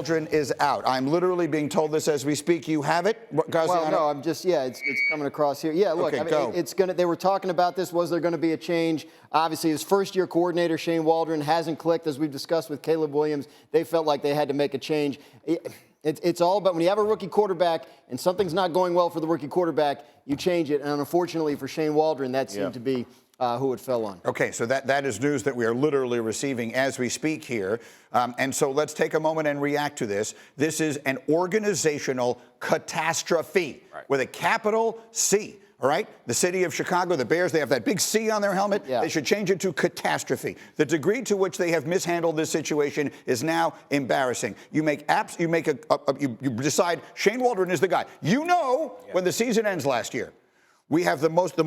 Waldron is out. I'm literally being told this as we speak. You have it, Graziano? Well, no, I'm just, it's coming across here. Yeah, look, Okay, they were talking about this. Was there going to be a change? Obviously, his first-year coordinator, Shane Waldron, hasn't clicked, as we've discussed with Caleb Williams. They felt like they had to make a change. It's all about when you have a rookie quarterback and something's not going well for the rookie quarterback, you change it. And unfortunately for Shane Waldron, that seemed to be who it fell on. Okay, so that is news that we are literally receiving as we speak here. And so let's take a moment and react to this. This is an organizational catastrophe with a capital C. All right? The city of Chicago, the Bears, they have that big C on their helmet. They should change it to catastrophe. The degree to which they have mishandled this situation is now embarrassing. You decide Shane Waldron is the guy. You know when the season ends last year, we have the most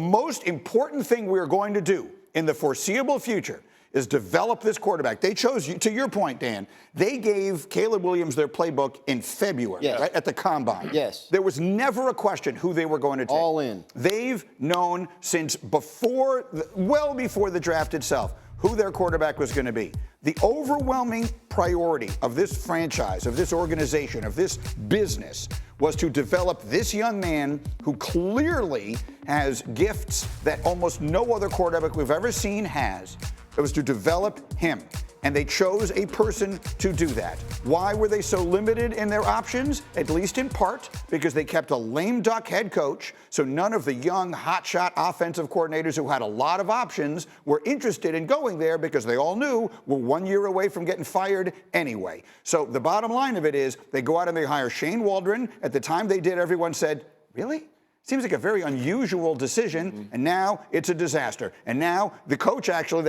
important thing we're going to do in the foreseeable future is develop this quarterback. They chose, to your point, Dan, they gave Caleb Williams their playbook in February, right, at the Combine. Yes. There was never a question who they were going to take. All in. They've known since well before the draft itself, who their quarterback was going to be. The overwhelming priority of this franchise, of this organization, of this business was to develop this young man who clearly has gifts that almost no other quarterback we've ever seen has. It was to develop him. And they chose a person to do that. Why were they so limited in their options? At least in part because they kept a lame duck head coach, so none of the young, hotshot offensive coordinators who had a lot of options were interested in going there because they all knew we're 1 year away from getting fired anyway. So the bottom line of it is they go out and they hire Shane Waldron. At the time they did, everyone said, really? Seems like a very unusual decision, and now it's a disaster. And now the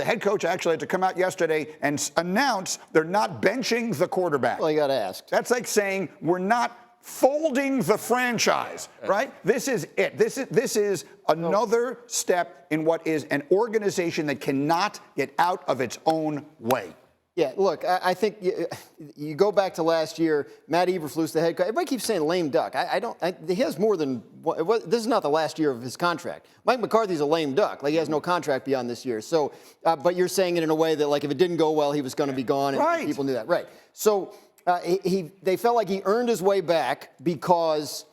head coach actually had to come out yesterday and announce they're not benching the quarterback. Well, you got to ask. That's like saying we're not folding the franchise, right? This is it. This is another step in what is an organization that cannot get out of its own way. Yeah, look, I think you go back to last year, Matt Eberflus, the head coach. Everybody keeps saying lame duck. He has more than this is not the last year of his contract. Mike McCarthy's a lame duck. Like, he has no contract beyond this year. So, but you're saying it in a way that, like, if it didn't go well, he was going to be gone, and people knew that. Right. So they felt like he earned his way back because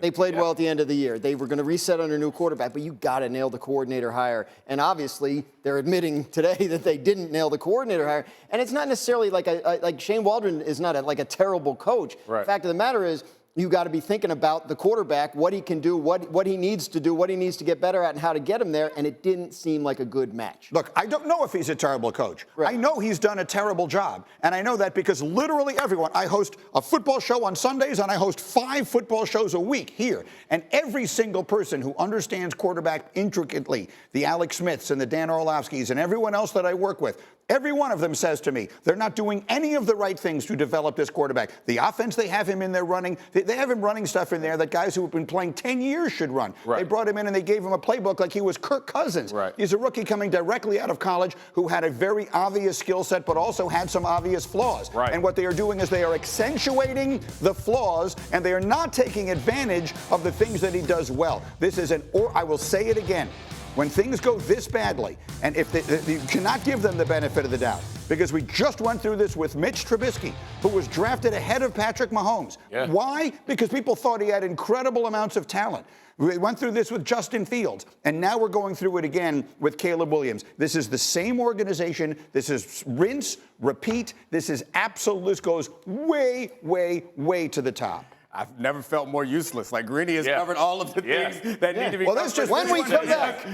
they played well at the end of the year. They were going to reset under a new quarterback, but you got to nail the coordinator hire. And obviously, they're admitting today that they didn't nail the coordinator hire. And it's not necessarily like Shane Waldron is not a terrible coach. Right. The fact of the matter is, you got to be thinking about the quarterback, what he can do, what he needs to do, what he needs to get better at, and how to get him there, and it didn't seem like a good match. Look, I don't know if he's a terrible coach. Right. I know he's done a terrible job, and I know that because literally everyone, I host a football show on Sundays, and I host 5 football shows a week here, and every single person who understands quarterback intricately, the Alex Smiths and the Dan Orlovskis and everyone else that I work with, every one of them says to me, they're not doing any of the right things to develop this quarterback. The offense, they have him in there running. They have him running stuff in there that guys who have been playing 10 years should run. Right. They brought him in and they gave him a playbook like he was Kirk Cousins. Right. He's a rookie coming directly out of college who had a very obvious skill set but also had some obvious flaws. Right. And what they are doing is they are accentuating the flaws and they are not taking advantage of the things that he does well. This is I will say it again. When things go this badly, and if you cannot give them the benefit of the doubt, because we just went through this with Mitch Trubisky, who was drafted ahead of Patrick Mahomes. Yeah. Why? Because people thought he had incredible amounts of talent. We went through this with Justin Fields, and now we're going through it again with Caleb Williams. This is the same organization. This is rinse, repeat. This is absolute. This goes way, way, way to the top. I've never felt more useless. Like, Greeny has covered all of the things that need to be covered. That's just when we come back.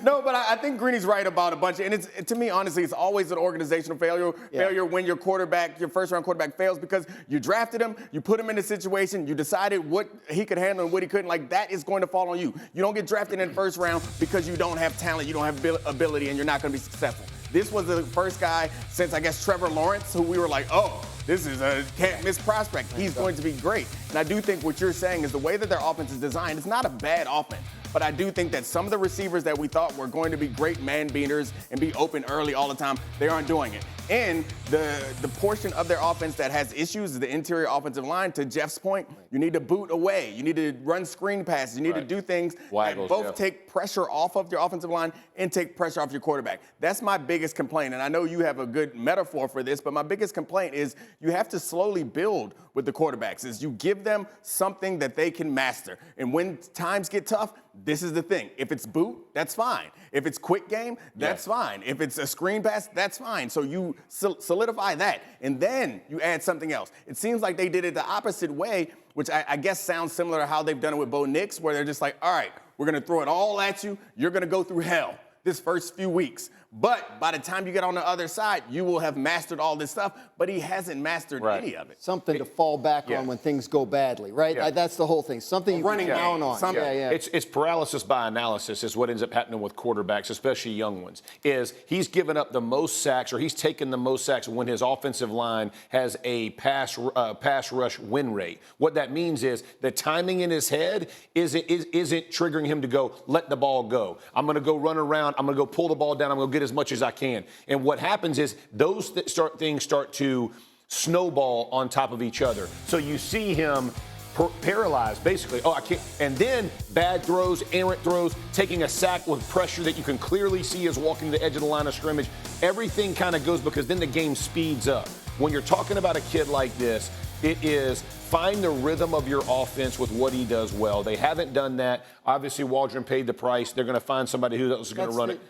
No, but I think Greeny's right about a bunch. And to me, honestly, it's always an organizational failure when your quarterback, your first-round quarterback fails because you drafted him, you put him in a situation, you decided what he could handle and what he couldn't. Like, that is going to fall on you. You don't get drafted in the first round because you don't have talent, you don't have ability, and you're not going to be successful. This was the first guy since, I guess, Trevor Lawrence, who we were like, oh, this is a can't-miss prospect. He's going to be great. And I do think what you're saying is the way that their offense is designed, it's not a bad offense. But I do think that some of the receivers that we thought were going to be great man-beaters and be open early all the time, they aren't doing it. And the portion of their offense that has issues is the interior offensive line. To Jeff's point, you need to boot away. You need to run screen passes. You need to do things that both take pressure off of your offensive line and take pressure off your quarterback. That's my biggest complaint. And I know you have a good metaphor for this, but my biggest complaint is you have to slowly build with the quarterbacks, is you give them something that they can master. And when times get tough, this is the thing. If it's boot, that's fine. If it's quick game, that's fine. If it's a screen pass, that's fine. So you solidify that, and then you add something else. It seems like they did it the opposite way, which I guess sounds similar to how they've done it with Bo Nix, where they're just like, all right, we're going to throw it all at you. You're going to go through hell this first few weeks. But by the time you get on the other side, you will have mastered all this stuff, but he hasn't mastered any of it. Something to fall back on when things go badly, right? That's the whole thing. Something you can count on. It's paralysis by analysis is what ends up happening with quarterbacks, especially young ones, is he's given up the most sacks, or he's taken the most sacks when his offensive line has a pass rush win rate. What that means is the timing in his head isn't triggering him to go, let the ball go. I'm going to go run around. I'm going to go pull the ball down. I'm going to get as much as I can. And what happens is those things start to snowball on top of each other. So you see him paralyzed, basically. Oh, I can't. And then bad throws, errant throws, taking a sack with pressure that you can clearly see is walking to the edge of the line of scrimmage. Everything kind of goes, because then the game speeds up. When you're talking about a kid like this, it is find the rhythm of your offense with what he does well. They haven't done that. Obviously, Waldron paid the price. They're going to find somebody who else is going to run it.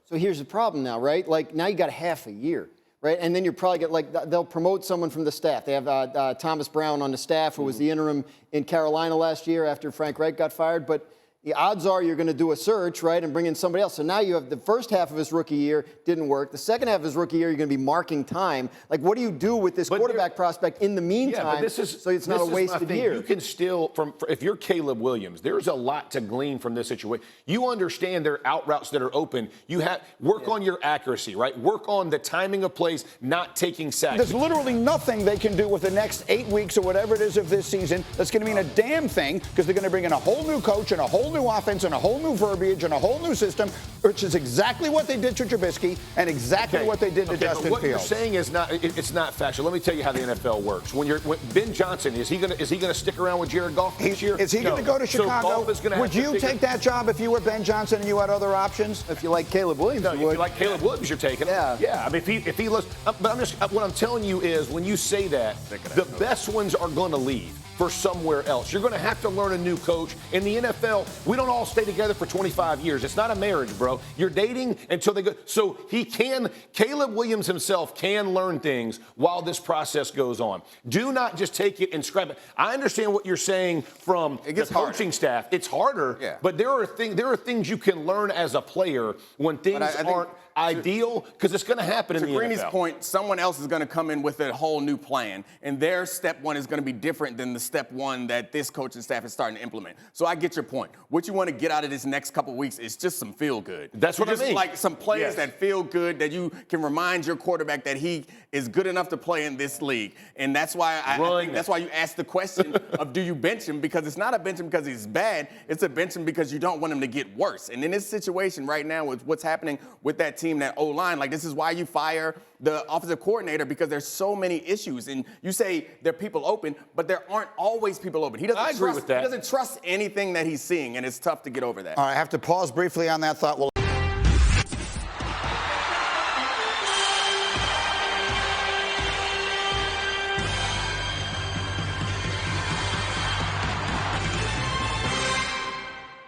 So here's the problem now, right? Like, now you got half a year, right? And then you're probably they'll promote someone from the staff. They have Thomas Brown on the staff, who was the interim in Carolina last year after Frank Reich got fired. But the odds are you're going to do a search, right, and bring in somebody else. So now you have the first half of his rookie year didn't work. The second half of his rookie year, you're going to be marking time. Like, what do you do with this quarterback prospect in the meantime so it's not a wasted year? You can still, if you're Caleb Williams, there's a lot to glean from this situation. You understand there are out routes that are open. You have work on your accuracy, right? Work on the timing of plays, not taking sacks. There's literally nothing they can do with the next 8 weeks or whatever it is of this season that's going to mean a damn thing, because they're going to bring in a whole new coach and a whole new offense and a whole new verbiage and a whole new system, which is exactly what they did to Trubisky and exactly what they did to Justin Fields. What you're Fields. saying is it's not factual. Let me tell you how the NFL works. When Ben Johnson, is he gonna stick around with Jared Goff this year? Is he going to go to Chicago? Would you take that job if you were Ben Johnson and you had other options? If you like Caleb Williams, if you like Caleb Williams, you're taking him. Yeah. I mean, if he looks, but what I'm telling you is, when you say that, the best ones are going to leave for somewhere else. You're going to have to learn a new coach. In the NFL, we don't all stay together for 25 years. It's not a marriage, bro. You're dating until they go. So Caleb Williams himself can learn things while this process goes on. Do not just take it and scrap it. I understand what you're saying from the coaching staff. It's harder, but there are things you can learn as a player when things aren't ideal, because it's going to happen in the NFL. To Greeny's point, someone else is going to come in with a whole new plan, and their step one is going to be different than the step one that this coaching staff is starting to implement. So I get your point. What you want to get out of this next couple of weeks is just some feel good. That's what I mean. Like some plays that feel good, that you can remind your quarterback that he is good enough to play in this league. And that's why I think that's why you ask the question of, do you bench him? Because it's not a bench him because he's bad. It's a bench him because you don't want him to get worse. And in this situation right now, with what's happening with that team, that O-line, like, this is why you fire the offensive coordinator, because there's so many issues. And you say there are people open, but there aren't always people open. I agree with that. He doesn't trust anything that he's seeing, and it's tough to get over that. All right, I have to pause briefly on that thought.